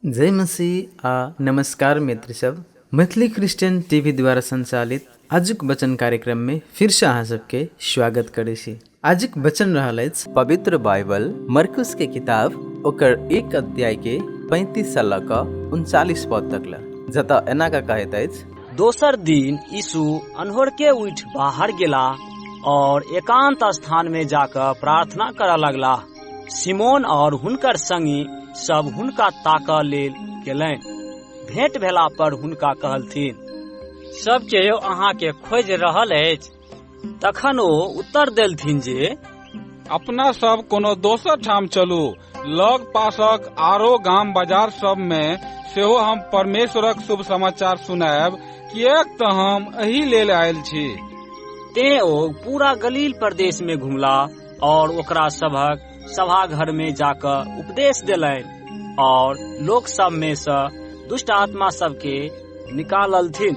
जय मसीह आ नमस्कार मित्र सब। मैथिली क्रिश्चियन टीवी द्वारा संचालित आजुक वचन कार्यक्रम में फिर से अहाँ सबके स्वागत करे छी। आजुक वचन रहल अछि पवित्र बाइबल मरकुस के किताब ओकर 1 अध्याय के 35 से लऽ कऽ 39 पद तक ल, जतऽ एना का कहैत अछि। दोसर दिन यीशु अन्होरके उठि बाहर गेला और एकांत स्थान में जाकर प्रार्थना करऽ लगला। सिमोन और हुनकर संगी सब हुनका ताकऽ लेल गेलनि। भेंट भेला पर हुनका कहलथिन, सब केओ अहाँ के खोजि रहल अछि। तखन ओ उत्तर देलथिन जे अपना सब कोनो दोसर ठाम चलू, लग पासक आरो गाम बाजार सब में सेहो हम परमेश्वरक शुभ समाचार सुनायब, किएक तऽ हम एही लेल आयल छी। तें ओ पूरा गलील प्रदेश में घुमला और ओकरा सभक सभा घर में जाकर उपदेश देलनि और लोक सब में से दुष्ट आत्मा सबके निकाललथिन।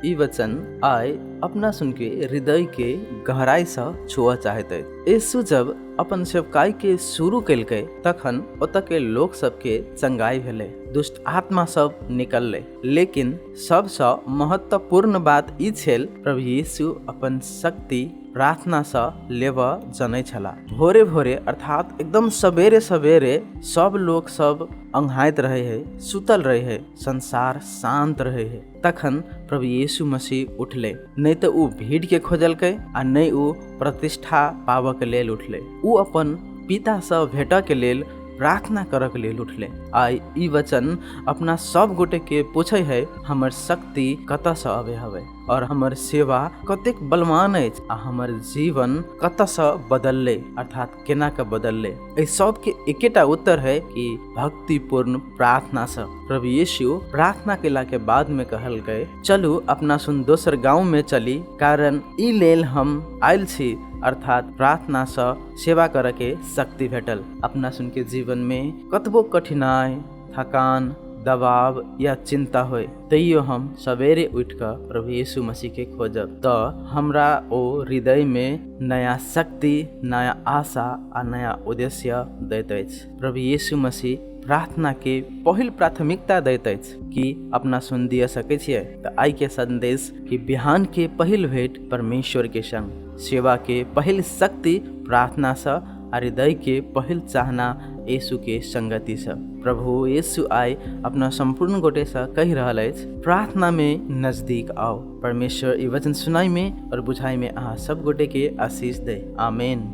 ई वचन आय अपना सुन के हृदय के गहराई से छुआ चाहते। यीशु जब अपन सेवकाई के शुरू केलकै तखन ओतऽ के लोक सबके चंगाई भेलै, दुष्ट आत्मा सब निकललै। लेकिन सबसँ महत्वपूर्ण बात ई छल, प्रभु यीशु अपन शक्ति प्रार्थना से लेबऽ जनै छला। भोरे भोरे अर्थात एकदम सवेरे सवेरे सब लोग सब अंघाइत रहे है, सुतल रहे है, संसार शांत रहे है। तखन प्रभु यीशु मसीह उठले, नहीं तो उ भीड़ के खोजलकै आ नहीं उ प्रतिष्ठा पाबऽ के लेल उठले। उ अपन पिता से भेटऽ के लेल प्रार्थना करऽ के लेल उठले। आइ ई वचन अपना सब गोटे के पूछे है, हमर शक्ति कतऽ से आवे हवे और हमर सेवा कतेक बलवान अछि आ हमर जीवन कतऽ से बदलले अर्थात केना के बदलले। एहि सब के एकेटा उत्तर है कि भक्तिपूर्ण प्रार्थना से। प्रभु यीशु प्रार्थना केला के बाद में कहलकै, चलू अपना सुन दोसर गांव में चली, कारण ई लेल हम आयल छी, अर्थात प्रार्थना से सेवा करे के शक्ति भेटल। अपना सुन के जीवन में कतबो कठिनाई, थकान, दबाव या चिंता होय, तैयो हम सवेरे उठ कर प्रभु यीशु मसीह के खोजब तो हमरा ओ हृदय में नया शक्ति, नया आशा आ नया उद्देश्य दैत अछि। प्रभु यीशु मसीह प्रार्थना के पहिल प्राथमिकता दैत अछि कि अपना सुन दिया सकै छियै। तऽ आइ के संदेश कि बिहान के पहिल भेंट परमेश्वर के संग, सेवा के पहिल शक्ति प्रार्थना से, हृदय के पहिल चाहना यीशु के संगति से। प्रभु यीशु आइ अपना संपूर्ण गोटे से कहि रहल अछि, प्रार्थना में नजदीक आओ। परमेश्वर ई वचन सुनाई में और बुझाई में अहाँ सब गोटे के आशीष दे। आमीन।